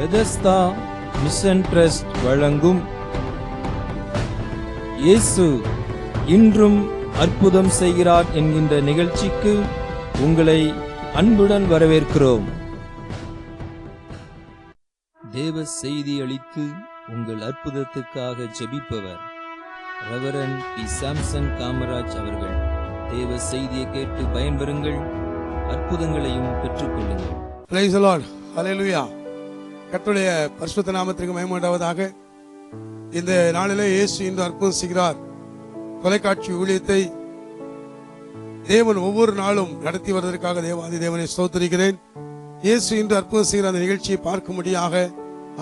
Bethesda mission trust வழங்கும் இயேசு இன்றும் அற்புதம் செய்கிறார் என்கின்ற நிகழ்ச்சிக்கு உங்களை அன்புடன் வரவேற்கிறோம். தேவ செய்தி அளித்து உங்கள் அற்புதத்துக்காக ஜெபிப்பவர் ரெவரண்ட் பி. சாம்சன் காமராஜ் அவர்கள். தேவ செய்தியை கேட்டு பயன்பெறுங்கள், அற்புதங்களையும் பெற்றுக்கொள்ளுங்கள். Praise the Lord. ஹல்லேலூயா. கர்த்தருடைய பரிசுத்த நாமத்திற்கு மகிமை உண்டாவதாக. இந்த நாளிலே இயேசு இன்று அற்புதம் செய்கிறார் தொலைக்காட்சி ஊழியத்தை தேவன் ஒவ்வொரு நாளும் நடத்தி வருவதற்காக தேவாதி தேவனை ஸ்தோத்திரிக்கிறேன். இயேசு இன்று அற்புதம் செய்கிற அந்த நிகழ்ச்சியை பார்க்கும்படியாக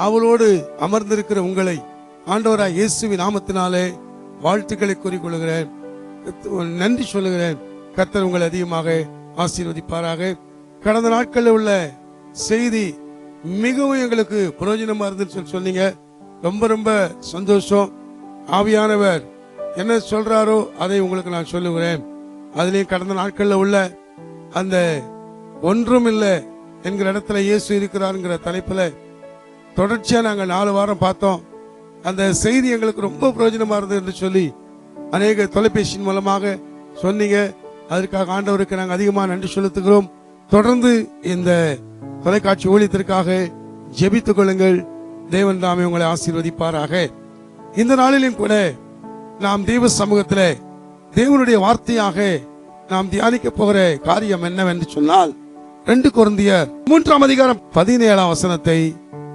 அவளோடு அமர்ந்திருக்கிற உங்களை ஆண்டவராய் இயேசுவின் நாமத்தினாலே வாழ்த்துக்களை கூறிக்கொள்கிறேன், நன்றி சொல்லுகிறேன். கர்த்தர் உங்களை அதிகமாக ஆசீர்வதிப்பாராக. கடந்த நாட்களில் உள்ள செய்தி மிகவும் எங்களுக்கு பிரயோஜனமா இருந்துன்னு சொன்னீங்க. ரொம்ப ரொம்ப சந்தோஷம். ஆவியானவர் என்ன சொல்றாரோ அதை உங்களுக்கு நான் சொல்லுகிறேன். அதுலயும் கடந்த நாட்களில் உள்ள அந்த ஒன்றும் இல்லை என்கிற இடத்துல இயேசு இருக்கிறார்ங்கிற தலைப்புல தொடர்ச்சியா நாங்க 4 வாரம் பார்த்தோம். அந்த செய்தி எங்களுக்கு ரொம்ப பிரயோஜனமா இருந்தது என்று சொல்லி அநேக தொலைபேசியின் மூலமாக சொன்னீங்க. அதற்காக ஆண்டவருக்கு நாங்கள் அதிகமாக நன்றி செலுத்துகிறோம். தொடர்ந்து இந்த தொலைக்காட்சி ஊழியத்திற்காக ஜெபித்துக் கொள்ளுங்கள். தேவன் தாமே உங்களை ஆசீர்வதிப்பாராக. இந்த நாளிலும் கூட நாம் தேவ சமூகத்தில் தேவனுடைய வார்த்தையாக நாம் தியானிக்க போகிற காரியம் என்னவென்று சொன்னால் 2 கொரிந்தியர் 3ஆம் அதிகாரம் 17ஆம் வசனத்தை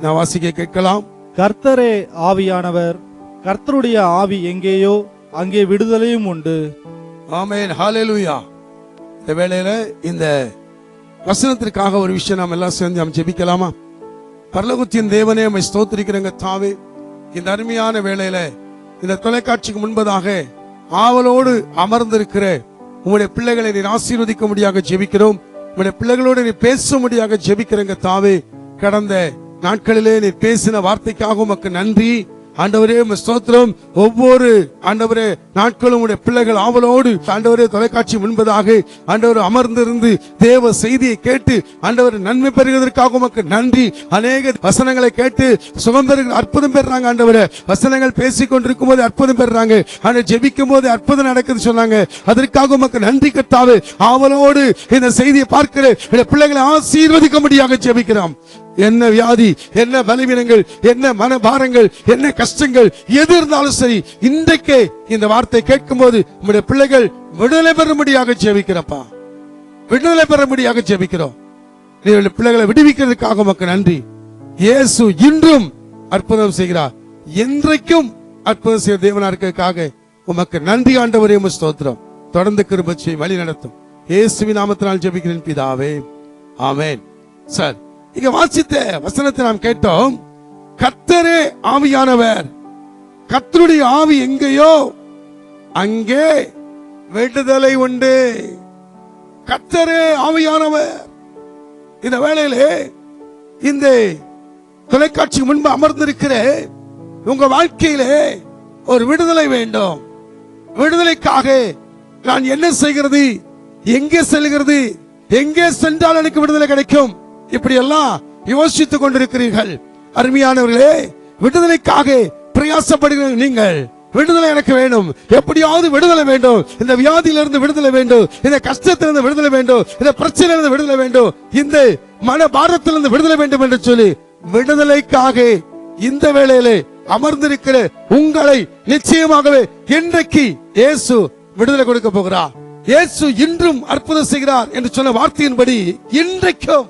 நான் வாசிக்க கேட்கலாம். கர்த்தரே ஆவியானவர், கர்த்தருடைய ஆவி எங்கேயோ அங்கே விடுதலையும் உண்டு. ஆமென். ஹல்லேலூயா. இந்த வேளையில இந்த வசனத்திற்காக ஒரு விஷயம் நாம் எல்லாம் சேர்ந்து நாம் ஜெபிக்கலாமா? பரலோகத்தின் தேவனே உம்மை ஸ்தோத்திரிக்கிறேங்க தாவே. இந்த அருமையான வேளையில இந்த தொலைக்காட்சிக்கு முன்பதாக ஆவலோடு அமர்ந்திருக்கிற உங்களுடைய பிள்ளைகளை நீர் ஆசீர்வதிக்க முடியாக ஜெபிக்கிறோம். உங்களுடைய பிள்ளைகளோடு நீர் பேச முடியாக ஜெபிக்கிறேங்க தாவே. கடந்த நாட்களிலே நீர் பேசின வார்த்தைக்காக உமக்கு நன்றி ஆண்டவரே. ஸ்தோத்திரம். ஒவ்வொரு ஆண்டவரே நாட்களும் உடைய பிள்ளைகள் ஆவலோடு ஆண்டவரே தொலைக்காட்சி முன்பதாக ஆண்டவர் அமர்ந்திருந்து தேவ செய்தியை கேட்டு ஆண்டவர் நன்மை பெறுவதற்காக உமக்கு நன்றி. அநேக வசனங்களை கேட்டு சுகம் பெறுகிற அற்புதம் பெறாங்க. ஆண்டவரே வசனங்கள் பேசிக் கொண்டிருக்கும் போது அற்புதம் பெறாங்க, ஆண்டவர் ஜெபிக்கும் போது அற்புதம் நடக்குது சொன்னாங்க. அதற்காக உமக்கு நன்றி கர்த்தாவே. ஆவலோடு இந்த செய்தியை பார்க்கிற பிள்ளைகளை ஆசீர்வதிக்க முடியாக ஜெபிக்கிறோம். என்ன வியாதி, என்ன பலவீனங்கள், என்ன மனபாரங்கள், என்ன கஷ்டங்கள் எது இருந்தாலும் சரி, இன்றைக்கே இந்த வார்த்தை கேட்கும் போது நம்முடைய பிள்ளைகள் விடுதலை பெறும்படியாக ஜெபிக்கிறப்பா, விடுதலை பெறும்படியாக ஜெபிக்கிறோம். பிள்ளைகளை விடுவிக்கிறதுக்காக உமக்கு நன்றி. இயேசு இன்றும் அற்புதம் செய்கிறார், என்றைக்கும் அற்புதம் செய்கிற தேவனா இருக்கிறதுக்காக உமக்கு நன்றி ஆண்டவரே. ஸ்தோத்திரம். தொடர்ந்து கிருபை செய்து வழி நடத்தும் இயேசுவின் நாமத்தினால் ஜெபிக்கிறேன் பிதாவே, ஆமென். சார், இங்க வாசித்த வசனத்தை நாம் கேட்டோம். கர்த்தரே ஆவியானவர், கர்த்தருடைய ஆவி எங்கேயோ அங்கே விடுதலை உண்டு. கர்த்தரே ஆவியானவர். இந்த வேளையிலே இந்த தொலைக்காட்சி முன்பு அமர்ந்திருக்கிற உங்க வாழ்க்கையிலே ஒரு விடுதலை வேண்டும். விடுதலைக்காக நான் என்ன செய்கிறது, எங்கே செல்கிறது, எங்கே சென்றால் எனக்கு விடுதலை கிடைக்கும், இப்படி எல்லாம் யோசித்துக் கொண்டிருக்கிறீர்கள். அருமையானவர்களே, விடுதலைக்காக பிரயாசப்படுகிற நீங்கள், விடுதலை எனக்கு வேணும், எப்படியாவது விடுதலை வேண்டும், இந்த வியாதியிலிருந்து விடுதலை வேண்டும், இந்த கஷ்டத்திலிருந்து விடுதலை வேண்டும், இந்த பிரச்சனையிலிருந்து விடுதலை வேண்டும், இந்த மன பாரத்திலிருந்து விடுதலை வேண்டும் என்று சொல்லி விடுதலைக்காக இந்த வேளையிலே அமர்ந்திருக்கிற உங்களை நிச்சயமாகவே இன்றைக்கு இயேசு விடுதலை கொடுக்க போகிறார். இயேசு இன்றும் அற்புதம் செய்கிறார் என்று சொன்ன வார்த்தையின்படி இன்றைக்கும்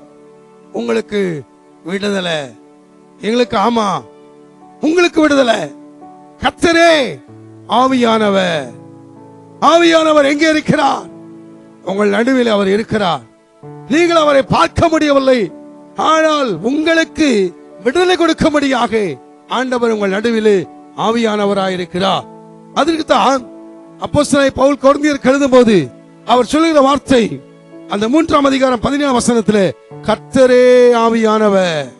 உங்களுக்கு விடுதலை. எங்களுக்கு ஆமா, உங்களுக்கு விடுதலை. கர்த்தரே ஆவியானவர், ஆவியானவர் எங்கே இருக்கிறார்? உங்கள் நடுவில் அவர் இருக்கிறார். நீங்கள் அவரை பார்க்க முடியவில்லை, ஆனால் உங்களுக்கு விடுதலை கொடுக்கும்படியாக ஆண்டவர் உங்கள் நடுவில் ஆவியானவராயிருக்கிறார். அதற்கு தான் அப்போஸ்தலனாகிய பவுல் கொரிந்தியருக்கு எழுதும்போது அவர் சொல்லுகிற வார்த்தை அந்த 3ஆம் அதிகாரம் 17ஆம் வசனத்திலே, கர்த்தரே ஆவியானவர்,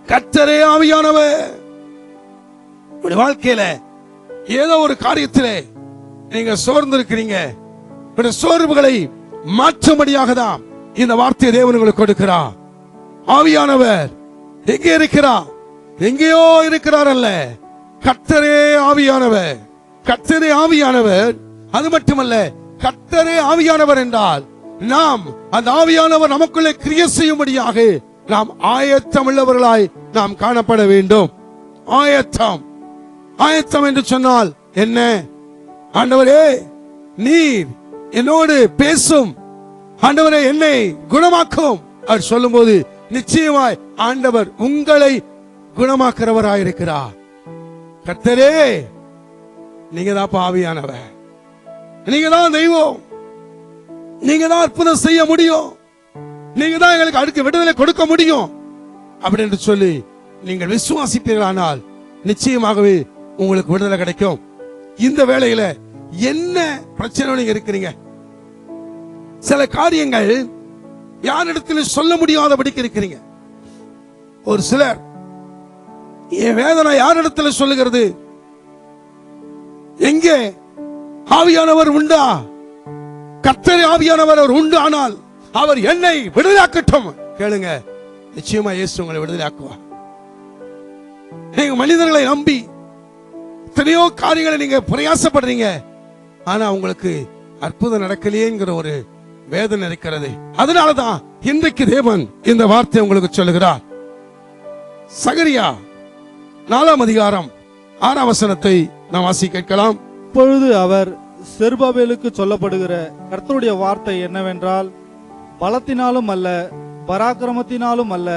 கர்த்தரே ஆவியானவர். உங்களுடைய வாழ்க்கையில ஏதோ ஒரு காரியத்திலே நீங்க சோர்ந்திருக்கிறீங்க, சோர்வுகளை மாற்றும்படியாக தான் இந்த வார்த்தையை தேவன் உங்களுக்கு கொடுக்கிறார். ஆவியானவர் எங்கே இருக்கிறார்? எங்கேயோ இருக்கிறார் அல்ல, கர்த்தரே ஆவியானவர். கர்த்தரே ஆவியானவர். அது மட்டுமல்ல, கர்த்தரே ஆவியானவர் என்றால் நாம் அந்த ஆவியானவர் நமக்குள்ளே கிரியை செய்யும்படியாக நாம் ஆயத்தம் உள்ளவர்களாய் நாம் காணப்பட வேண்டும். ஆயத்தம். ஆயத்தம் என்று சொன்னால் என்ன? ஆண்டவரே நீர் என்னோடு பேசும், ஆண்டவரே என்னை குணமாக்கும் அவர் சொல்லும் போது நிச்சயமாய் ஆண்டவர் உங்களை குணமாக்குறவராயிருக்கிறார். கர்த்தரே நீங்க தான் ஆவியானவர், நீங்க தான் தெய்வம், நீங்க தான் அற்புதம் செய்ய முடியும், நீங்க தான் எங்களுக்கு அடுத்த விடுதலை கொடுக்க முடியும் அப்படின்னு சொல்லி நீங்கள் விசுவாசிப்பீர்களானால் நிச்சயமாகவே உங்களுக்கு விடுதலை கிடைக்கும். இந்த வேளையில என்ன பிரச்சனை நீங்க இருக்கிறீங்க? சில காரியங்கள் யாரிடத்தில் சொல்ல முடியாதபடிக்கு இருக்கிறீங்க. ஒரு சிலர் என் வேதனை யாரிடத்தில் சொல்லுகிறது? எங்கே ஆவியானவர் உண்டா? கர்த்தரே ஆவியானவர் அவர் உண்டு, ஆனால் அவர் என்னை விடுதலையாக்கட்டும். கேளுங்க, நிச்சயமா இயேசு உங்களை விடுதலையாக்குவார். நீங்க மனிதர்களை நம்பி எத்தனையோ காரியங்களை நீங்க பிரயாசப்படுறீங்க, ஆனா உங்களுக்கு அற்புதம் நடக்கலையேங்கிற ஒரு வேதனை இருக்கிறது. அதனாலதான் இன்றைக்கு தேவன் இந்த வார்த்தை உங்களுக்கு சொல்லுகிறார். சகரியா 4ஆம் அதிகாரம் 6ஆம் வசனத்தை நாம் வாசி கேட்கலாம். இப்பொழுது அவர் செருபாபேலுக்கு சொல்லப்படுகிற கர்த்தருடைய வார்த்தை என்னவென்றால், பலத்தினாலும் அல்ல பராக்கிரமத்தினாலும் அல்ல,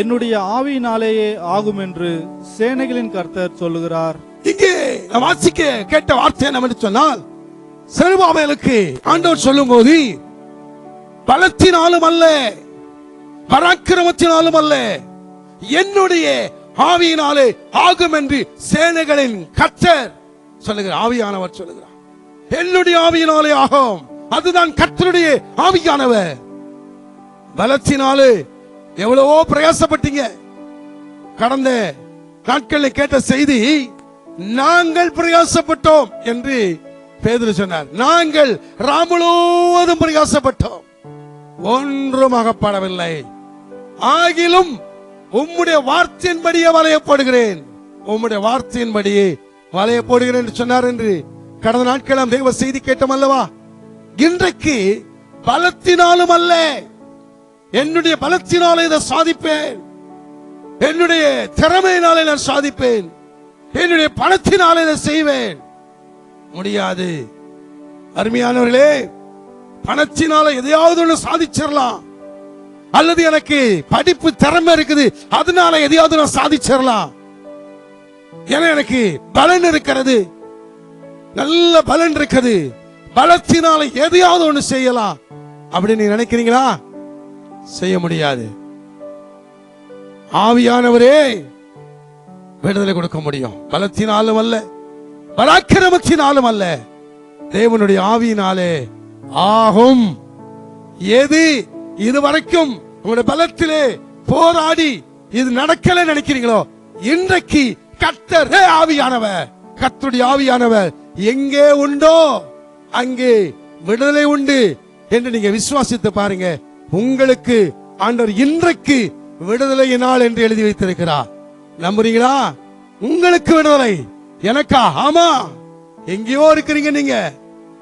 என்னுடைய ஆவியினாலேயே ஆகும் என்று சேனைகளின் கர்த்தர் சொல்லுகிறார். இங்கே நாம் வாசிக்க கேட்ட வார்த்தை என்னவென்று சொன்னால், செருபாபேலுக்கு ஆண்டவர் சொல்லும் போது பலத்தினாலும் அல்ல பராக்கிரமத்தினாலும் அல்ல, என்னுடைய ஆவியினாலே ஆகும் என்று சேனைகளின் கர்த்தர் சொல்லுகிறார். ஆவியானவர் சொல்லுகிறார், என்னுடைய ஆவியினாலே ஆகும். அதுதான் கர்த்தருடைய ஆவியானவர். பலத்தினாலே எவ்வளவோ பிரயாசப்பட்டீங்க. கடந்த நாட்களில் கேட்ட செய்தி, நாங்கள் பிரயாசப்பட்டோம் என்று பேதுரு சொன்னார். நாங்கள் ராமுழுவதும் பிரயாசப்பட்டோம், ஒன்றும் அகப்படவில்லை. ஆகிலும் உம்முடைய வார்த்தையின்படியே வளையப்படுகிறேன், உம்முடைய வார்த்தையின்படியே வளையப்படுகிறேன் என்று சொன்னார் என்று கடந்த நாட்கள் தேவ செய்தி கேட்டோம் அல்லவா? இன்றைக்கு பலத்தினாலும் அல்ல, என்னுடைய பலத்தினாலே இதை சாதிப்பேன், என்னுடைய திறமையினாலே நான் சாதிப்பேன், என்னுடைய பணத்தினாலே இதை செய்வேன், முடியாது. அருமையானவர்களே, பணத்தினால எதையாவது ஒன்று சாதிச்சிடலாம், அல்லது எனக்கு படிப்பு திறமை இருக்குது அதனால எதையாவது நான் சாதிச்சிடலாம், ஏன்னா எனக்கு பலன் இருக்கிறது, நல்ல பலன் இருக்குது, பலத்தினால எதையாவது ஒண்ணு செய்யலாம் அப்படின்னு நினைக்கிறீங்களா? செய்ய முடியாது. ஆவியானவரே விடுதலை கொடுக்க முடியும். பலத்தினாலும் அல்ல பராக்கிரமத்தினாலும் அல்ல, தேவனுடைய ஆவியினாலே ஆகும். எது இதுவரைக்கும் உங்களுடைய பலத்திலே போராடி இது நடக்கல நினைக்கிறீங்களோ, இன்றைக்கு கர்த்தர் ஆவியானவர், கர்த்தருடைய ஆவியானவர் எங்கே உண்டோ அங்கே விடுதலை உண்டு என்று நீங்க விசுவாசித்து பாருங்க. உங்களுக்கு ஆண்டவர் இன்றைக்கு விடுதலை நாள் என்று எழுதி வைத்திருக்கிறார். நம்புறீங்களா? உங்களுக்கு விடுதலை. எனக்கா? ஆமா. எங்கேயோ இருக்கிறீங்க நீங்க.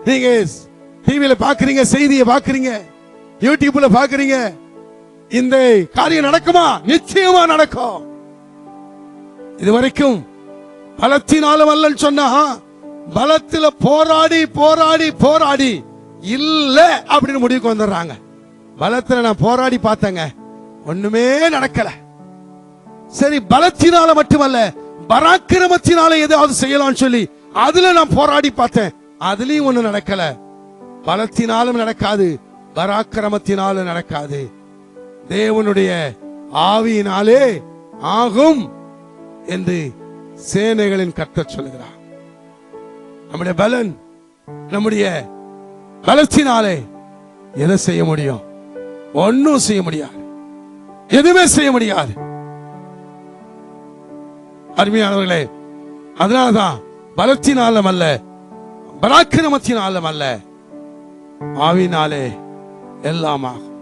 நீங்க டிவியில பாக்குறீங்க, செய்தியை பாக்குறீங்க, யூடியூப்ல பாக்குறீங்க. இந்த காரியம் நடக்குமா? நிச்சயமா நடக்கும். இதுவரைக்கும் பலத்தினாலும் அல்லன்னு சொன்னா, பலத்துல போராடி போராடி போராடி இல்ல அப்படின்னு முடிவுக்கு வந்துடுறாங்க. பலத்துல நான் போராடி பார்த்தேங்க, ஒண்ணுமே நடக்கல. சரி, பலத்தினால மட்டுமல்ல பராக்கிரமத்தினால ஏதாவது செய்யலாம்னு சொல்லி அதுல நான் போராடி பார்த்தேன், அதுலயும் ஒண்ணு நடக்கல. பலத்தினாலும் நடக்காது, பராக்கிரமத்தினாலும் நடக்காது. தேவனுடைய ஆவியினாலே ஆகும் என்று சேனைகளின் கர்த்தர் சொல்லுகிறார். நம்முடைய பலன், நம்முடைய பலத்தினாலே எதை செய்ய முடியும்? ஒன்னும் செய்ய முடியாது, எதுவுமே செய்ய முடியாது. அருமையானவர்களே, அதனாலதான் பலத்தினாலும் அல்ல பராக்கிரமத்தினாலும் அல்ல, ஆவியினாலே எல்லாம் ஆகும்.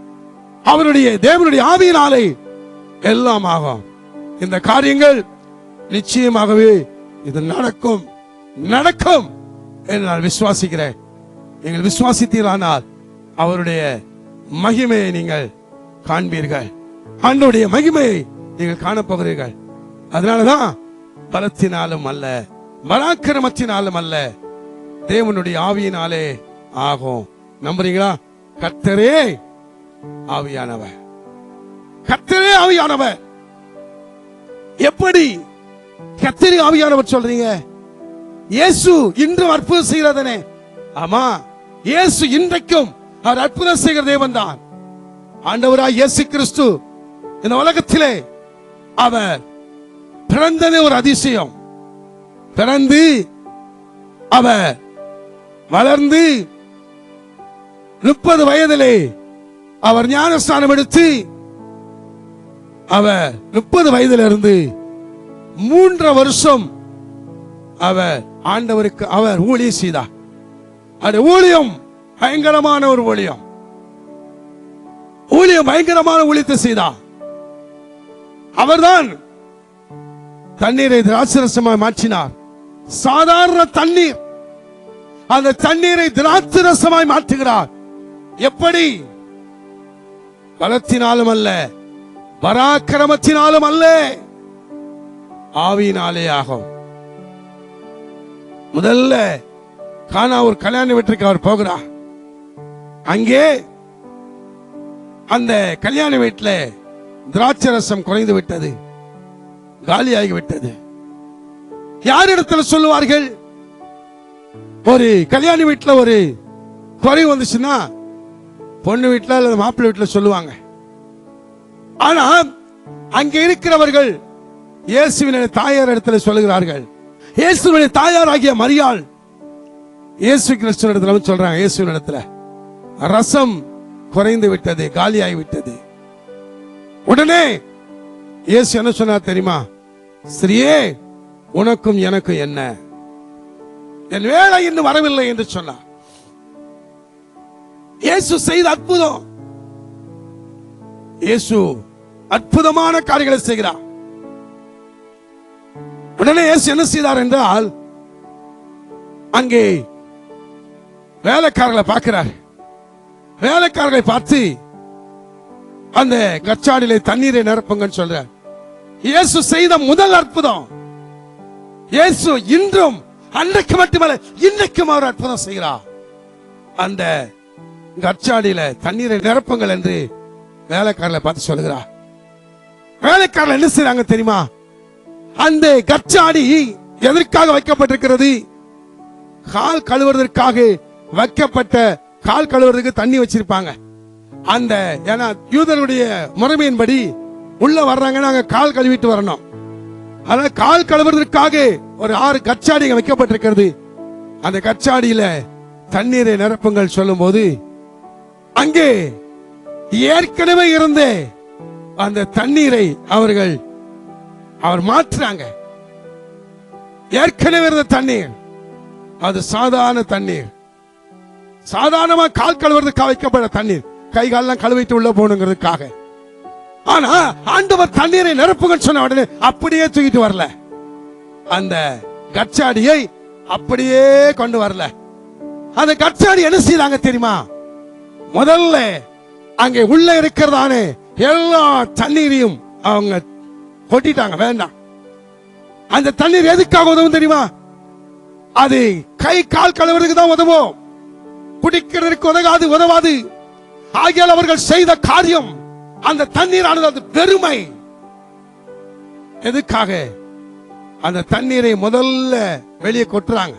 அவருடைய தேவனுடைய ஆவியினாலே எல்லாம் ஆகும். இந்த காரியங்கள் நிச்சயமாகவே இது நடக்கும் நடக்கும் என்று நான் விசுவாசிக்கிறேன். நீங்கள் விசுவாசித்தீரானால் அவருடைய மகிமையை நீங்கள் காண்பீர்கள். ஆண்டவருடைய மகிமையை நீங்கள் காணப்போகிறீர்கள். அதனாலதான் பலத்தினாலும் அல்ல, பராக்கிரமத்தினாலும் அல்ல, தேவனுடைய ஆவியினாலே ஆகும். நம்புறீங்களா? கர்த்தரே ஆவியானவர், கர்த்தரே ஆவியானவர். எப்படி கர்த்தரே ஆவியானவர் சொல்றீங்க? இயேசு இன்றும் அற்புதம் செய்கிறதனே. ஆமா, இயேசு இன்றைக்கும் அவர் அற்புதம் செய்கிற தேவன் தான். ஆண்டவராய் இயேசு கிறிஸ்து இந்த உலகத்திலே அவர் பிறந்ததே ஒரு அதிசயம். பிறந்து அவர் வளர்ந்து 30 வயதிலே அவர் ஞானஸ்நானம் எடுத்து அவர் 30 வயதிலிருந்து 3 வருஷம் அவர் ஆண்டவருக்கு அவர் ஊழியம் செய்தார். அது ஊழியம் பயங்கரமான ஒரு ஊழியம். பயங்கரமான ஊழியத்தை செய்தார். அவர்தான் தண்ணீரை திராட்சரசமாய் மாற்றினார். சாதாரண தண்ணீர், அந்த தண்ணீரை திராட்சரசமாய் மாற்றுகிறார். எப்படி? பலத்தினாலும் அல்ல, பராக்கிரமத்தினாலும் அல்ல, ஆவியினாலே ஆகும். முதல்ல கானா ஒரு கல்யாண வீட்டுக்கு அவர் போகிறார். அங்கே அந்த கல்யாண வீட்டில் திராட்சரசம் குறைந்து விட்டது, காலியாகி விட்டது. யாரிடத்தில் சொல்லுவார்கள்? ஒரு கல்யாண வீட்டில் ஒரு குறை வந்துச்சுன்னா பொண்ணு வீட்டில் அல்லது மாப்பிள்ளை வீட்டில் சொல்லுவாங்க. ஆனா அங்கே இருக்கிறவர்கள் இயேசுவின் தாயார் இடத்துல சொல்லுகிறார்கள். இயேசுவின் தாயார் ஆகிய மரியாள் இயேசு கிறிஸ்துவின் இடத்துல சொல்றாங்க, இயேசுவின் இடத்துல ரசம் குறைந்து விட்டது, காலியாகி விட்டது. உடனே இயேசு என்ன சொன்னார் தெரியுமா? ஸ்திரியே, உனக்கும் எனக்கும் என்ன? என் வேலை இன்னும் வரவில்லை என்று சொன்னார். இயேசு செய்த அற்புதம். இயேசு அற்புதமான காரியங்களை செய்கிறார். உடனே இயேசு என்ன செய்தார் என்றால், அங்கே வேலைக்காரர்களை பார்க்கிறார். வேலைக்காரர்களை பார்த்து அந்த கச்சாடியிலே தண்ணீரை நிரப்புங்கன்னு சொல்றார். இயேசு செய்த முதல் அற்புதம். இயேசு இன்றும் அன்றைக்கு மட்டுமல்ல, இன்றைக்கும் அவர் அற்புதம் செய்கிறார். அந்த கச்சாடியில தண்ணீரை நிரப்புங்கள் என்று வேலைக்காரர்களை பார்த்து சொல்லுகிறார். வேலைக்காரர்கள் என்ன செய்றாங்க தெரியுமா? அந்த கச்சாடி எதற்காக வைக்கப்பட்டிருக்கிறது? கால் கழுவுவதற்காக வைக்கப்பட்ட, கால் கழுவுறதுக்கு தண்ணி வச்சிருப்பாங்க. அந்த ஏன்னா யூதருடைய முறைமையின்படி உள்ள வர்றாங்கன்னா அங்க கால் கழுவிட்டு வரணும். அதனால கால் கழுவுவதற்காக ஒரு 6 கச்சாடிகள் வைக்கப்பட்டிருக்கிறது. அந்த கச்சாடியில தண்ணீரை நிரப்புங்கள் சொல்லும் போது அங்கே ஏற்கனவே இருந்த அந்த தண்ணீரை அவர் மாற்றுறாங்க. ஏற்கனவே இருந்த தண்ணீர் அது சாதாரண தண்ணீர், சாதாரணமா கால் கழுவுறதுக்காக வைக்கப்பட்ட தண்ணீர், கை காலெல்லாம் கழுவிட்டு உள்ள போகணுங்கிறதுக்காக. ஆனா ஆண்டவர் தண்ணீரை நிரப்புங்கன்னு சொன்ன உடனே அப்படியே தூக்கிட்டு வரல, அந்த கச்சாடியை அப்படியே கொண்டு வரல. அந்த கச்சாடி என்ன செய்யறாங்க தெரியுமா? முதல்ல அங்கே உள்ள இருக்கிறதானே எல்லா தண்ணீரையும் அவங்க கொட்டிட்டாங்க. வேண்டாம். அந்த தண்ணீர் எதுக்காக உதவும் தெரியுமா? அது கை கால் கழுவுறதுக்கு தான் உதவும், குடிக்கிறதுக்கு உதவாது. ஆகியால் அவர்கள் செய்த காரியம், அந்த தண்ணீரானது அது வெறுமை. எதுக்காக? அந்த தண்ணீரை முதல்ல வெளியே கொட்டுறாங்க.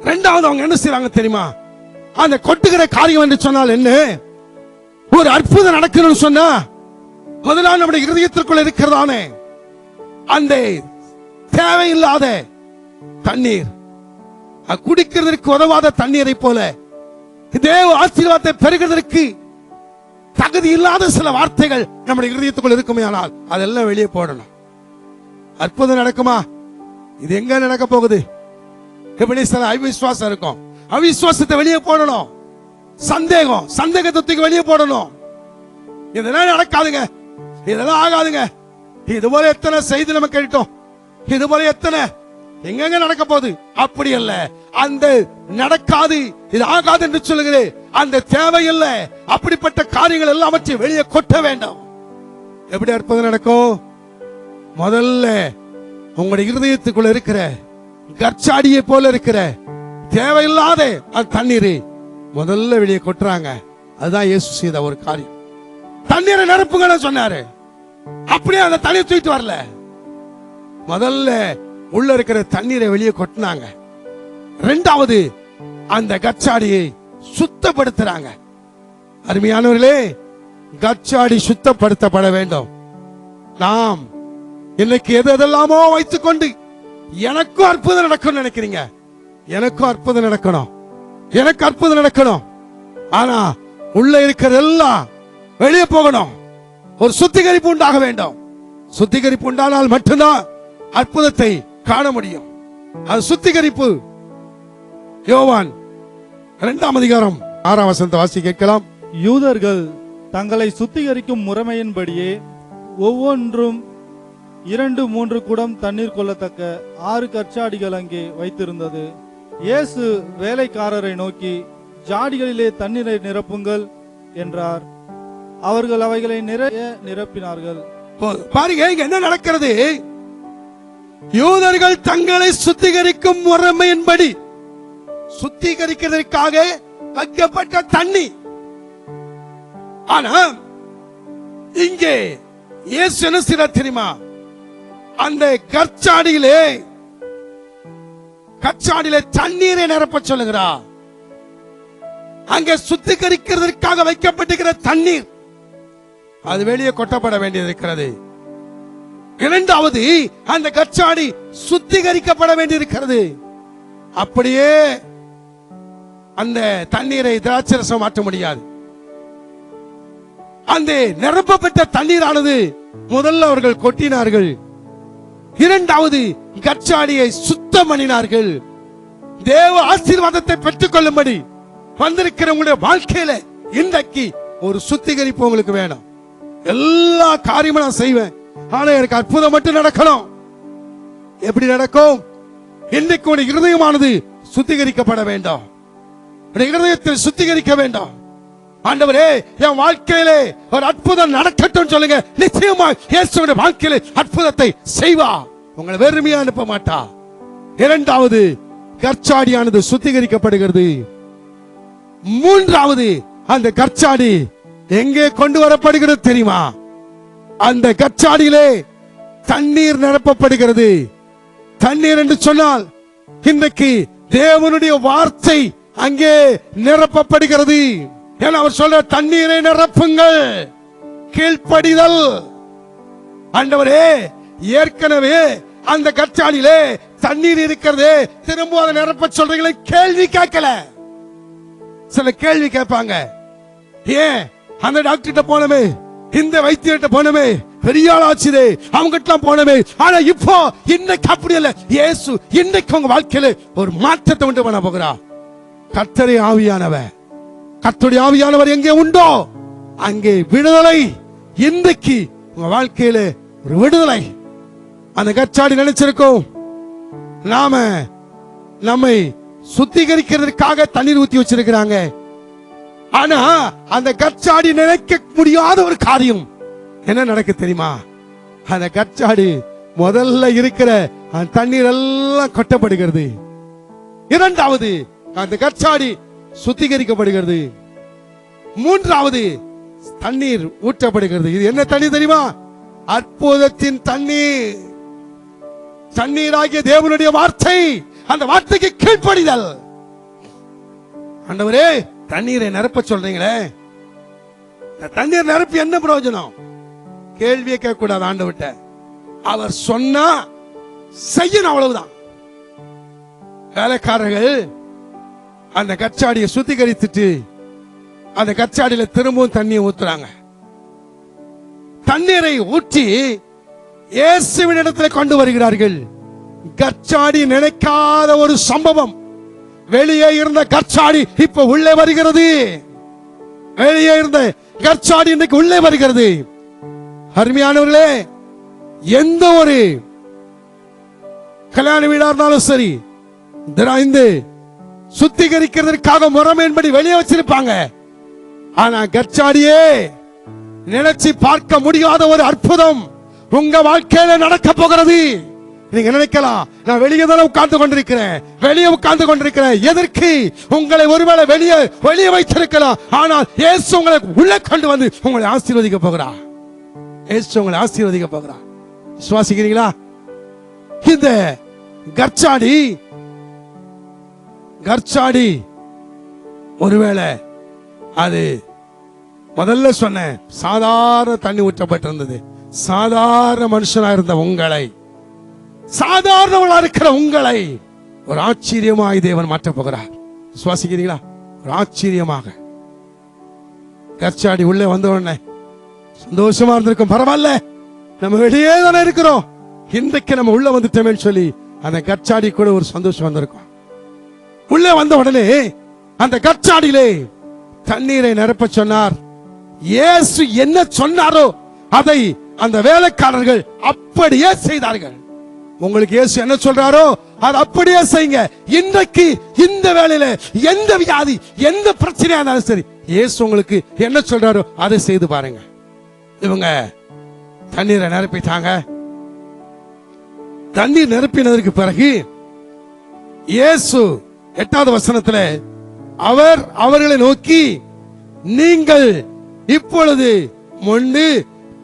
இரண்டாவது அவங்க என்ன செய்றாங்க தெரியுமா? அந்த கொட்டுகிற காரியம் என்று சொன்னால் என்ன? ஒரு அற்புதம் நடக்கணும்னு சொன்னா முதலாவது நம்முடைய இருதயத்திற்குள்ள இருக்கிறதானே அந்த தேவையில்லாத தண்ணீர், குடிக்கிறதற்கு உதவாத தண்ணீரை போல தேவ ஆசீர்வாதத்தை பெறுகிறதற்கு தகுதி இல்லாத சில வார்த்தைகள் நம்முடைய இருதயத்துக்குள் இருக்குமே, ஆனால் அதெல்லாம் வெளியே போடணும். அற்புதம் நடக்குமா? இது எங்க நடக்க போகுது? எப்படி சில அவிசுவாசம் இருக்கும், அவிசுவாசத்தை வெளியே போடணும். சந்தேகத்தை வெளியே போடணும். இதெல்லாம் நடக்காதுங்க, இதெல்லாம் ஆகாதுங்க, இது போல எத்தனை செய்தி நம்ம கேட்டோம், இது போல எத்தனை எங்கெங்க நடக்க போகுது. அப்படி அல்ல, அந்த நடக்காது, இது ஆகாது என்று சொல்லுகிறேன். அந்த தேவையில்லை. அப்படிப்பட்ட காரியங்கள் எல்லாவற்றையும் வெளியே கொட்ட வேண்டாம். எப்படி அற்புதம் நடக்கும்? முதல்ல உங்களுடைய இருதயத்துக்குள்ள இருக்கிற கற்சாடியை போல இருக்கிற தேவையில்லாத அந்த தண்ணீரை முதல்ல வெளியே கொட்டுறாங்க. அதுதான் இயேசு செய்த ஒரு காரியம். தண்ணீரை நிரப்புங்க சொன்னாரு. அப்படியே அந்த தண்ணீர் தூக்கிட்டு வரல, முதல்ல உள்ள இருக்கிற தண்ணீரை வெளியே கொட்டினாங்க. இரண்டாவது அந்த கச்சாடியை சுத்தப்படுத்துறாங்க. அருமையானவர்களே, கச்சாடி சுத்தப்படுத்தப்பட வேண்டும். நாம் இன்னைக்கு எதெல்லாமோ வைத்துக்கொண்டு எனக்கும் அற்புதம் நடக்கும் நினைக்கிறீங்க. எனக்கும் அற்புதம் நடக்கணும், எனக்கு அற்புதம் நடக்கணும். ஆனா உள்ள இருக்கிறதெல்லாம் வெளியே போகணும். ஒரு சுத்திகரிப்பு உண்டாக வேண்டும். சுத்திகரிப்பு உண்டானால் மட்டும்தான் அற்புதத்தை காண முடியும். அது சுத்திகரிப்பு. யோவான் 2ஆம் அதிகாரம் 6ஆம் வசனத்தை வாசி கேட்கலாம். யூதர்கள் தங்களை சுத்திகரிக்கும் முறைமையின்படியே ஒவ்வொன்றும் 2-3 குடம் தண்ணீர் கொள்ளத்தக்க 6 கற்சாடிகள் அங்கே வைத்திருந்தது. இயேசு வேலைக்காரரை நோக்கி, ஜாடிகளிலே தண்ணீரை நிரப்புங்கள் என்றார். அவர்கள் அவைகளை நிறைய நிரப்பினார்கள். பாருங்க, இங்க என்ன நடக்கிறது? யூதர்கள் தங்களை சுத்திகரிக்கும் முறைமையின்படி, சுத்திகரிக்கிறதற்காக வைக்கப்பட்ட தண்ணி. ஆனா இங்கே இயேசு என்ன செய்றார் தெரியுமா? அந்த கற்சாடியிலே தண்ணீரை நிரப்ப சொல்லுகிறார். அங்கே சுத்திகரிக்கிறதற்காக வைக்கப்பட்டிருக்கிற தண்ணீர் அது வெளியே கொட்டப்பட வேண்டியிருக்கிறது. இரண்டாவது, அந்த கச்சாடி சுத்திகரிக்கப்பட வேண்டியிருக்கிறது. அப்படியே அந்த தண்ணீரை திராட்சரசம் மாற்ற முடியாது. அந்த நிரப்பப்பட்ட தண்ணீரானது முதல்ல அவர்கள் கொட்டினார்கள். இரண்டாவது, கச்சாடியை சுத்தம் பண்ணினார்கள். தேவ ஆசீர்வாதத்தை பெற்றுக் கொள்ளும்படி வந்திருக்கிற உங்களுடைய வாழ்க்கையில இன்றைக்கு ஒரு சுத்திகரிப்பு உங்களுக்கு வேணும். எல்லா காரியமும் நான் செய்வேன், ஆனா எனக்கு அற்புதம் மட்டும் நடக்கணும். எப்படி நடக்கும்? இன்றைக்கு உடைய இருதயமானது சுத்திகரிக்கப்பட வேண்டும். இருதயத்தில் சுத்திகரிக்க வேண்டும். ஆண்டவரே, என் வாழ்க்கையிலே ஒரு அற்புதம் நடக்கட்டும் சொல்லுங்க. நிச்சயமா இயேசுவின் வாழ்க்கையிலே அற்புதத்தை செய்வா. உங்களை வெறுமையா அனுப்ப மாட்டா. இரண்டாவது, கற்சாடியானது சுத்திகரிக்கப்படுகிறது. மூன்றாவது, அந்த கற்சாடி எங்கே கொண்டு வரப்படுகிறது தெரியுமா? அந்த கற்சாடியிலே தண்ணீர் நிரப்பப்படுகிறது. தண்ணீர் என்று சொன்னால் இன்றைக்கு தேவனுடைய வார்த்தை அங்கே நிரப்பப்படுகிறது. ஏன்னா அவர் சொல்ற, தண்ணீரை நிரப்புங்கள், கீழ்ப்படிதல். ஆண்டவரே, ஏற்கனவே அந்த கற்சாடியிலே தண்ணீர் இருக்கிறது, திரும்ப அதை நிரப்ப சொல்றீங்களே, கேள்வி கேட்கல. சில கேள்வி கேட்பாங்க. ஏன் அந்த டாக்டர்கிட்ட போனமே, இந்த வைத்தியர்கிட்ட போனமே, பெரிய ஆளாச்சுதே, அவங்க கிட்ட போனமே, ஆனா இப்போ இன்னைக்கு அப்படி இல்ல. இயேசு இன்னைக்கு உங்க வாழ்க்கையில ஒரு மாற்றத்தை உண்டு பண்ண போகிறார். கர்த்தரே ஆவியானவர், கர்த்தருடைய ஆவியானவர் எங்கே உண்டோ அங்கே விடுதலை. இன்றைக்கு உங்க வாழ்க்கையில ஒரு விடுதலை. அந்த கற்சாடி நினைச்சிருக்கோம், நாம நம்மை சுத்திகரிக்கிறதுக்காக தண்ணீர் ஊத்தி வச்சிருக்கிறாங்க. ஆனா அந்த கற்சாடி நினைக்க முடியாத ஒரு காரியம் என்ன நடக்க தெரியுமா? அந்த கற்சாடி முதல்ல இருக்கிற அந்த தண்ணீர் எல்லாம் கொட்டப்படுகிறது. இரண்டாவது, அந்த கற்சாடி சுத்திகரிக்கப்படுகிறது. மூன்றாவது, தண்ணீர் ஊற்றப்படுகிறது. இது என்ன தண்ணீர் தெரியுமா? அற்புதத்தின் தண்ணீர். தண்ணீராகிய தேவனுடைய வார்த்தை, அந்த வார்த்தைக்கு கீழ்ப்படிதல். ஆண்டவரே, தண்ணீரை நிரப்ப சொல்றீங்களே, தண்ணீர் நிரப்பி என்ன பிரயோஜனம்? கேள்வியை கேட்க கூடாது. ஆண்டவர்கிட்ட அவர் சொன்னா செய்யணும், அவ்வளவுதான். வேலைக்காரர்கள் அந்த கச்சாடியை சுத்திகரித்துட்டு அந்த கச்சாடியில திரும்பவும் தண்ணியை ஊத்துறாங்க. தண்ணீரை ஊற்றி இயேசுவின் இடத்துல கொண்டு வருகிறார்கள். கச்சாடி நினைக்காத ஒரு சம்பவம். வெளியே இருந்த கச்சாடி இப்ப உள்ளே வருகிறது. வெளியே இருந்த கச்சாடி இன்னைக்கு உள்ளே வருகிறது. அருமையானவர்களே, எந்த ஒரு கல்யாண வீடா இருந்தாலும் சரி, இந்த சுத்திகரிக்கிறதுக்காக முறைமையின்படி வெளியே வச்சிருப்பாங்க. ஆனா கச்சாடியே நினைச்சு பார்க்க முடியாத ஒரு அற்புதம் உங்க வாழ்க்கையில நடக்க போகிறது. நீங்க நினைக்கலாம், நான் வெளியே தானே உட்கார்ந்து கொண்டிருக்கிறேன். எதற்கு? உங்களை ஒருவேளை வெளியே வைத்திருக்கலாம். ஆனால் இயேசு உங்களை உள்ள கொண்டு வந்து உங்களை ஆசீர்வதிக்க போகிறார். இயேசு உங்களை ஆசீர்வதிக்க போகிறார். விசுவாசிக்கிறீங்களா? இந்த கற்சாடி ஒருவேளை அது முதல்ல சொன்ன சாதாரண தண்ணி ஊற்றப்பட்டிருந்தது. சாதாரண மனுஷனா இருந்த உங்களை, சாதாரணவளா இருக்கிற உங்களை ஒரு ஆச்சரியமாய் தேவன் மாற்ற போகிறார். விசுவாசிக்கிறீங்களா? ஒரு ஆச்சரியமாக. கற்சாடி உள்ளே வந்த உடனே சந்தோஷமா இருந்திருக்கும். பரவாயில்ல, நம்ம வெளியே தானே இருக்கிறோம், இன்றைக்கு நம்ம உள்ள வந்துட்டோமே சொல்லி அந்த கற்சாடி கூட ஒரு சந்தோஷம் வந்திருக்கும். உள்ளே வந்த உடனே அந்த கற்சாடியிலே தண்ணீரை நிரப்ப சொன்னார். இயேசு என்ன சொன்னாரோ அதை அந்த வேலைக்காரர்கள் அப்படியே செய்தார்கள். உங்களுக்கு இயேசு என்ன சொல்றாரோ அதை அப்படியே செய்யுங்க. இன்றைக்கு இந்த வேளையில எந்த வியாதி, எந்த பிரச்சனையா இருந்தாலும் சரி, இயேசு உங்களுக்கு என்ன சொல்றாரோ அதை செய்து பாருங்க. இவங்க தண்ணீரை நிரப்பிட்டாங்க. தண்ணீர் நிரப்பினதற்கு பிறகு இயேசு 8வது வசனத்துல அவர்களை நோக்கி, நீங்கள் இப்பொழுது மொண்டு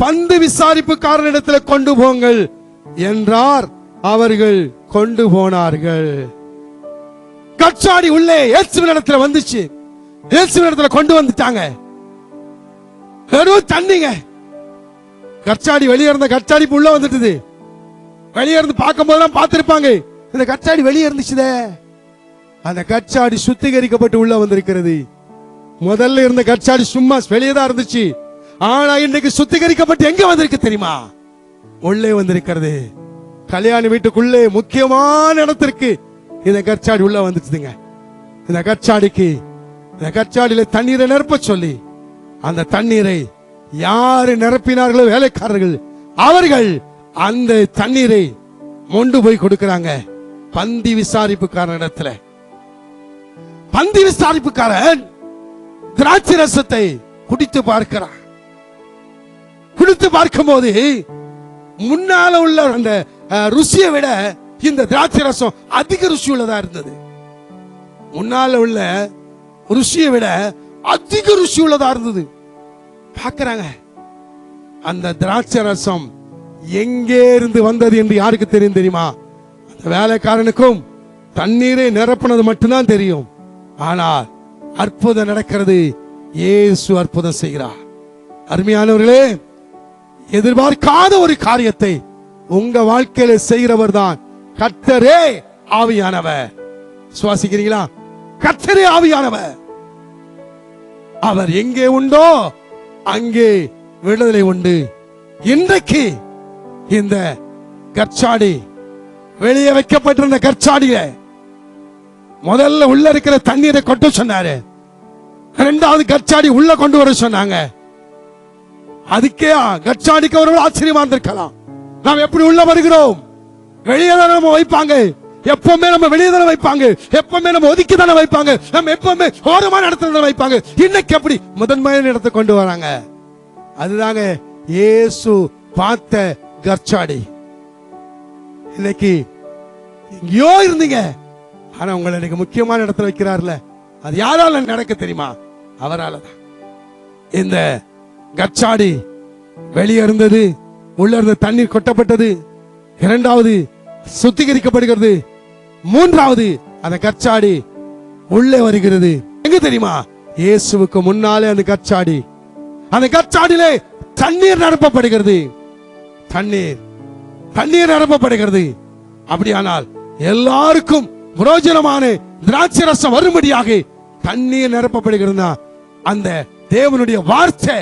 பந்து விசாரிப்புக்காரனிடத்தில் கொண்டு போங்கள் என்றார். அவர்கள் கொண்டு போனார்கள். கற்சாடி உள்ளே இயேசுவின் இடத்துல வந்துச்சு. இயேசுவின் இடத்துல கொண்டு வந்துட்டாங்க. வெறும் தண்ணிங்க. கற்சாடி வெளியே இருந்த கற்சாடி உள்ள வந்துட்டது. வெளியே இருந்து பார்க்கும் போதெல்லாம் பார்த்திருப்பாங்க, இந்த கற்சாடி வெளியே இருந்துச்சுதே. அந்த கற்சாடி சுத்திகரிக்கப்பட்டு உள்ள வந்திருக்கிறது. முதல்ல இருந்த கற்சாடி சும்மா வெளியே தான் இருந்துச்சு. ஆனா இன்னைக்கு சுத்திகரிக்கப்பட்டு எங்க வந்திருக்கு தெரியுமா? உள்ளே வந்திருக்கிறது. கல்யாண வீட்டுக்குள்ளே முக்கியமான இடத்திற்கு இந்த கற்சாடி உள்ள வந்துச்சுதுங்க. இந்த கற்சாடியில தண்ணீரை நிரப்ப சொல்லி அந்த தண்ணீரை யாரு நிரப்பினார்களோ வேலைக்காரர்கள், அவர்கள் அந்த தண்ணீரை மொண்டு போய் கொடுக்கிறாங்க பந்தி விசாரிப்புக்காரன் இடத்துல. பந்தி விசாரிப்புக்காரன் திராட்சை ரசத்தை குடித்து பார்க்கிறான். குடித்து பார்க்கும் போது முன்னால உள்ள அந்த ருசியை விட இந்த திராட்சை ரசம் அதிக ருசி உள்ளதா இருந்தது. முன்னால உள்ள ருசியை விட அதிக ருசி உள்ளதா இருந்தது. பார்க்கறாங்க, அந்த திராட்சை ரசம் எங்கே இருந்து வந்தது என்று யாருக்கு தெரியும் தெரியுமா? அந்த வேலைக்காரனுக்கும் தண்ணீரை நிரப்பினது மட்டும்தான் தெரியும். ஆனால் அற்புதம் நடக்கிறது. இயேசு அற்புதம் செய்கிறார். அருமையானவர்களே, எதிர்பார்க்காத ஒரு காரியத்தை உங்க வாழ்க்கையில செய்கிறவர் தான் கர்த்தரே ஆவியானவர். சுவாசிக்கிறீங்களா? கர்த்தரே ஆவியானவர். அவர் எங்கே உண்டோ அங்கே விடுதலை உண்டு. இன்றைக்கு இந்த கற்சாடி, வெளியே வைக்கப்பட்டிருந்த கற்சாடியில முதல்ல உள்ள இருக்கிற தண்ணீரை கொட்ட சொன்னாரு. 2வது கற்சாடி உள்ள கொண்டு வர சொன்னாங்க. அதுக்கே கற்சாடிக்கு ஒரு ஆச்சரியமா இருந்திருக்கலாம். நாம் எப்படி உள்ள வருகிறோம்? வெளியே தானே நம்ம வைப்பாங்க. எப்பவுமே நம்ம வெளியே தானே வைப்பாங்க. எப்பவுமே நம்ம ஒதுக்கி தானே வைப்பாங்க. நம்ம எப்பவுமே ஓரமான இடத்துல தானே வைப்பாங்க. இன்னைக்கு எப்படி முதன்மையான இடத்தை கொண்டு வராங்க. அதுதாங்க இயேசு பார்த்த கற்சாடி. இன்னைக்கு எங்கேயோ இருந்தீங்க, ஆனா உங்களை இன்னைக்கு முக்கியமான இடத்துல வைக்கிறார்ல. அது யாரால நடக்க தெரியுமா? அவரால தான். இந்த கற்சாடி வெளியே இருந்தது, உள்ள இருந்த தண்ணீர் கொட்டப்பட்டது. 2வது சுத்திகரிக்கப்படுகிறது. 3வது அந்த கற்சாடி உள்ளே வருகிறது. எங்க தெரியுமா? இயேசுவுக்கு முன்னாலே அந்த கற்சாடியிலே தண்ணீர் நிரப்பப்படுகிறது. தண்ணீர் நிரப்பப்படுகிறது. அப்படியானால் எல்லாருக்கும் பிரயோஜனமான திராட்சை ரசம் வரும்படியாக தண்ணீர் நிரப்பப்படுகிறது. அந்த தேவனுடைய வார்த்தை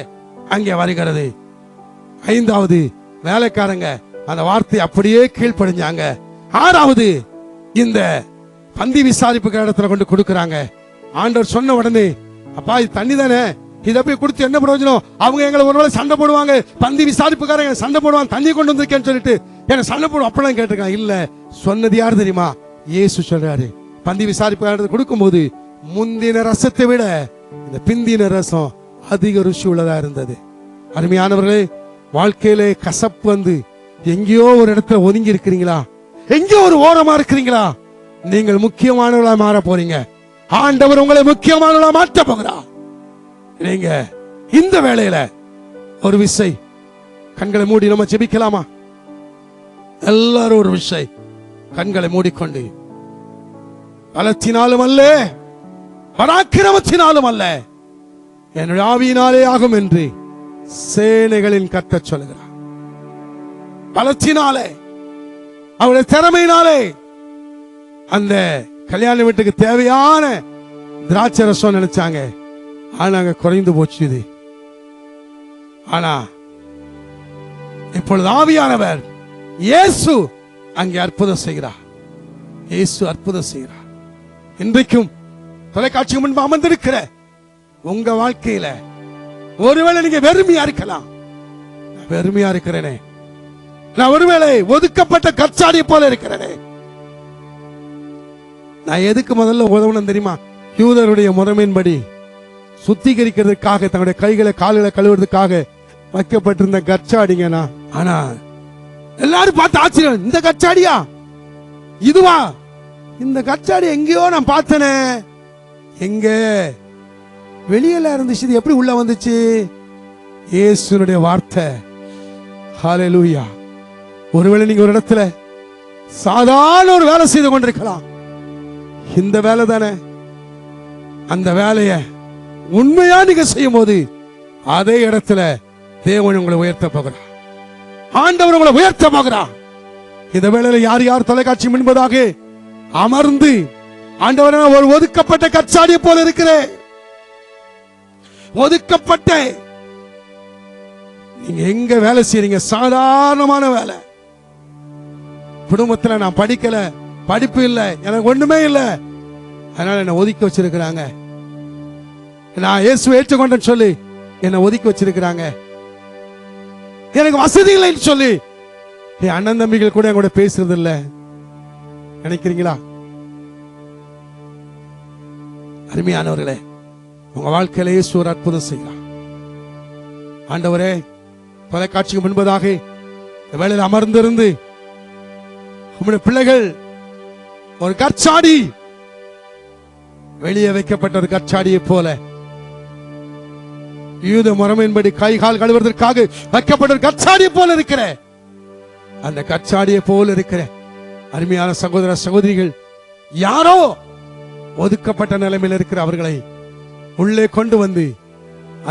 அங்கே வருகிறது. 5வது வேலைக்காரங்க அந்த வார்த்தை அப்படியே கீழ்ப்படிஞ்சாங்க. 6வது இந்த பந்தி விசாரிப்பு இடத்துல கொண்டு கொடுக்கறாங்க. ஆண்டவர் சொன்ன உடனே, அப்பா இது தண்ணி தானே, இதை போய் கொடுத்து என்ன பிரயோஜனம்? அவங்க எங்களை ஒருவேளை சண்டை போடுவாங்க, பந்தி விசாரிப்புக்காரங்க சண்டை போடுவாங்க, தண்ணி கொண்டு வந்திருக்கேன்னு சொல்லிட்டு எனக்கு சண்டை போடும் அப்பெல்லாம் கேட்டிருக்காங்க. இல்ல, சொன்னது யார் தெரியுமா? இயேசு சொல்றாரு, பந்தி விசாரிப்புக்காரங்க கொடுக்கும்போது முந்தின ரசத்தை விட இந்த பிந்தின ரசம் அதிக ருசி உள்ளதா இருந்தது. அருமையானவர்களே, வாழ்க்கையிலே கசப்பு வந்து எங்கேயோ ஒரு இடத்துல ஒதுங்கி இருக்கிறீங்களா? எங்கேயோ ஒரு ஓரமா இருக்கிறீங்களா? நீங்கள் முக்கியமானவர்களா மாற போறீங்க. ஆண்டவர் உங்களை முக்கியமானவர்களா மாற்ற போகிறார். நீங்க இந்த வேளையில ஒரு விசை கண்களை மூடி நம்ம ஜெபிக்கலாமா? எல்லாரும் ஒரு விசை கண்களை மூடிக்கொண்டு, பலத்தினாலும் அல்ல, பராக்கிரமத்தினாலும் அல்ல, என்னுடைய ஆவியினாலே ஆகும் என்று சேனைகளின் கர்த்தர் சொல்லுகிறார். பலத்தினாலே, அவருடைய திறமையினாலே அந்த கல்யாண வீட்டுக்கு தேவையான திராட்சை ரசம் நினைச்சாங்க. ஆனா அங்க குறைந்து போச்சு இது. ஆனா இப்பொழுது ஆவியானவர் இயேசு அங்கே அற்புதம் செய்கிறார். இயேசு அற்புதம் செய்கிறார். இன்றைக்கும் தொலைக்காட்சிக்கு முன்பு அமர்ந்திருக்கிற உங்க வாழ்க்கையில ஒருவேளை நீங்க வெறுமையா இருக்கலாம். வெறுமையா இருக்கிறேனே, நான் ஒருவேளை ஒதுக்கப்பட்ட கச்சாடியை போல இருக்கிறேனே. நான் எதுக்கு முதல்ல உதவணும் தெரியுமா? யூதருடைய முறைமையின்படி சுத்திகரிக்கிறதுக்காக, தன்னுடைய கைகளை கால்களை கழுவுறதுக்காக வைக்கப்பட்டிருந்த கச்சாடிங்கண்ணா. ஆனா எல்லாரும் பார்த்து ஆச்சரியம், இந்த கச்சாடியா? இதுவா? இந்த கச்சாடி எங்கேயோ நான் பார்த்தனே. எங்க? வெளியில இருந்துச்சு, இது எப்படி உள்ள வந்துச்சு? இயேசுனுடைய வார்த்தை. ஹல்லேலூயா. ஒருவேளை நீங்க ஒரு இடத்துல சாதாரண ஒரு வேலை செய்து கொண்டிருக்கலாம். இந்த வேலை தானே, அந்த வேலைய உண்மையா நீங்க செய்யும் போது அதே இடத்துல தேவன் உங்களை உயர்த்த போகிறார். ஆண்டவர் உங்களை உயர்த்த போகிறார். இந்த வேளையில யார் யார் தொலைக்காட்சி முன்பதாக அமர்ந்து, ஆண்டவர் ஒரு ஒதுக்கப்பட்ட கச்சாடியை போல இருக்கிறேன், ஒதுக்கப்பட்ட, நீங்க எங்க வேலை செய்றீங்க? சாதாரணமான வேலை. குடும்பத்துல நான் படிக்கல, படிப்பு இல்ல, எனக்கு ஒண்ணுமே இல்ல, அதனால என்ன ஒதுக்கி வச்சிருக்கிறாங்க. நான் இயேசுவை ஏற்றுக்கொண்டேன்னு சொல்லி என்ன ஒதுக்கி வச்சிருக்கிறாங்க. எனக்கு வசதி இல்லைன்னு சொல்லி என் அண்ணன் தம்பிகள் கூட என் கூட பேசுறது இல்ல நினைக்கிறீங்களா? அருமையானவர்களே, உங்க வாழ்க்கையில இயேசு ஒரு அற்புதம் செய்யலாம். ஆண்டவரே, தொலைக்காட்சிக்கு முன்பதாக வேளையில் அமர்ந்திருந்து உம்முடைய பிள்ளைகள் ஒரு கச்சாடி, வெளியே வைக்கப்பட்ட ஒரு கச்சாடியை போல, யூத முறைமையின்படி கை கால் கழுவுவதற்காக வைக்கப்பட்ட ஒரு கச்சாடியை போல இருக்கிற, அந்த கச்சாடியை போல இருக்கிற அருமையான சகோதர சகோதரிகள், யாரோ ஒதுக்கப்பட்ட நிலைமையில் இருக்கிற அவர்களை உள்ளே கொண்டு வந்து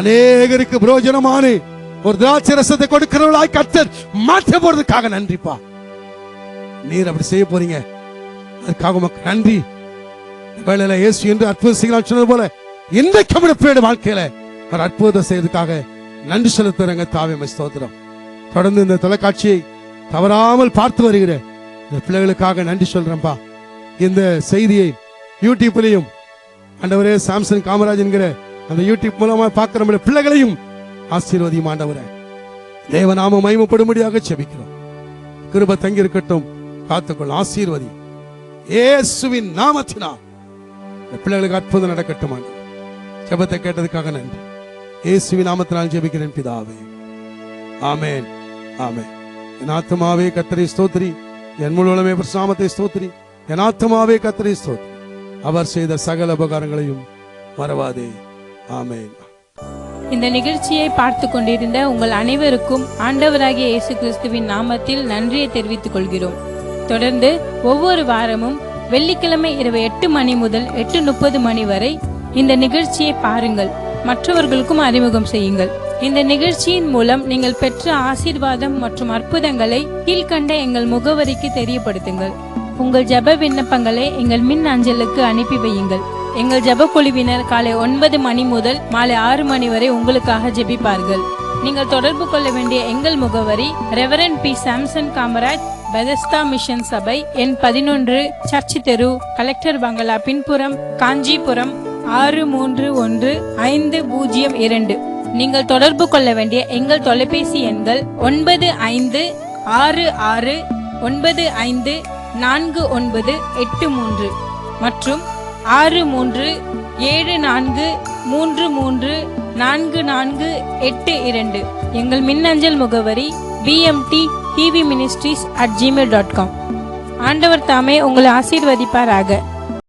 அநேகருக்கு பிரயோஜனமான ஒரு திராட்சை ரசத்தை கொடுக்கிறவர்களாய் கர்த்தர் மாற்ற போறதுக்காக நன்றிப்பா. நீர் அப்படி செய்ய போறீங்க, அதுக்காக உமக்கு நன்றி. வேளையில இயேசு என்று அற்புதம் செய்யலாம் சொன்னது போல இன்றைக்கு நம்முடைய வாழ்க்கையில ஒரு அற்புதம் செய்யறதுக்காக நன்றி செலுத்துறங்க. தாவே ஸ்தோத்திரம். தொடர்ந்து இந்த தொலைக்காட்சியை தவறாமல் பார்த்து வருகிற இந்த பிள்ளைகளுக்காக நன்றி சொல்றேன்பா. இந்த செய்தியை யூடியூப்லயும் ஆண்டவரே சாம்சன் காமராஜ் என்கிற அந்த யூடியூப் மூலமா பார்க்கிற நம்முடைய பிள்ளைகளையும் ஆசீர்வதியும் ஆண்டவரே. தேவநாம மகிமைப்படும்படியாக ஜெபிக்கிறோம். கிருபை தங்கி இருக்கட்டும், காத்துக்கொள், ஆசீர்வதி. இயேசுவின் நாமத்தினால் பிள்ளைகளுக்கு அற்புதம் நடக்கட்டும். ஜெபத்தை கேட்டதுக்காக நன்றி. இயேசுவின் நாமத்தினால் ஜெபிக்கிறேன் பிதாவே, ஆமென், ஆமென். என் ஆத்துமாவே கர்த்தரை ஸ்தோத்திரி, என் முழு உலகமே நாமத்தை ஸ்தோத்திரி. என் ஆத்துமாவே கர்த்தரை ஸ்தோத்திரி, அவர் செய்த சகல உபகாரங்களையும் மறவாதே. ஆமென். இந்த நிகழ்ச்சியை பார்த்து கொண்டிருந்த உங்கள் அனைவருக்கும் ஆண்டவராகிய இயேசு கிறிஸ்துவின் நாமத்தில் நன்றியை தெரிவித்துக் கொள்கிறோம். தொடர்ந்து ஒவ்வொரு வாரமும் வெள்ளிக்கிழமை இரவு 8 மணி முதல் 8:30 மணி வரை இந்த நிகழ்ச்சியை பாருங்கள், மற்றவர்களுக்கும் அறிமுகம் செய்யுங்கள். இந்த நிகழ்ச்சியின் மூலம் நீங்கள் பெற்ற ஆசீர்வாதம் மற்றும் அற்புதங்களை கீழ்கண்ட எங்கள் முகவரிக்கு தெரியப்படுத்துங்கள். உங்கள் ஜெப விண்ணப்பங்களை எங்கள் மின் அஞ்சலுக்கு அனுப்பி வையுங்கள். எங்கள் ஜெப குழுவினர் காலை 9 மணி முதல் மாலை 6 மணி வரை உங்களுக்காக ஜெபிப்பார்கள். நீங்கள் தொடர்பு கொள்ள வேண்டிய எங்கள் முகவரி Reverend P. Samson Kamaraj, Bethesda mission சபை, எண் 11, சர்ச் தெரு, கலெக்டர் பங்களா பின்புறம், காஞ்சிபுரம் 631-502. நீங்கள் தொடர்பு கொள்ள வேண்டிய எங்கள் தொலைபேசி எண்கள் 9566954983 மற்றும் 6374334482. எங்கள் மின்னஞ்சல் முகவரி bmttvministries@gmail.com. ஆண்டவர் தாமே உங்களை ஆசீர்வதிப்பாராக.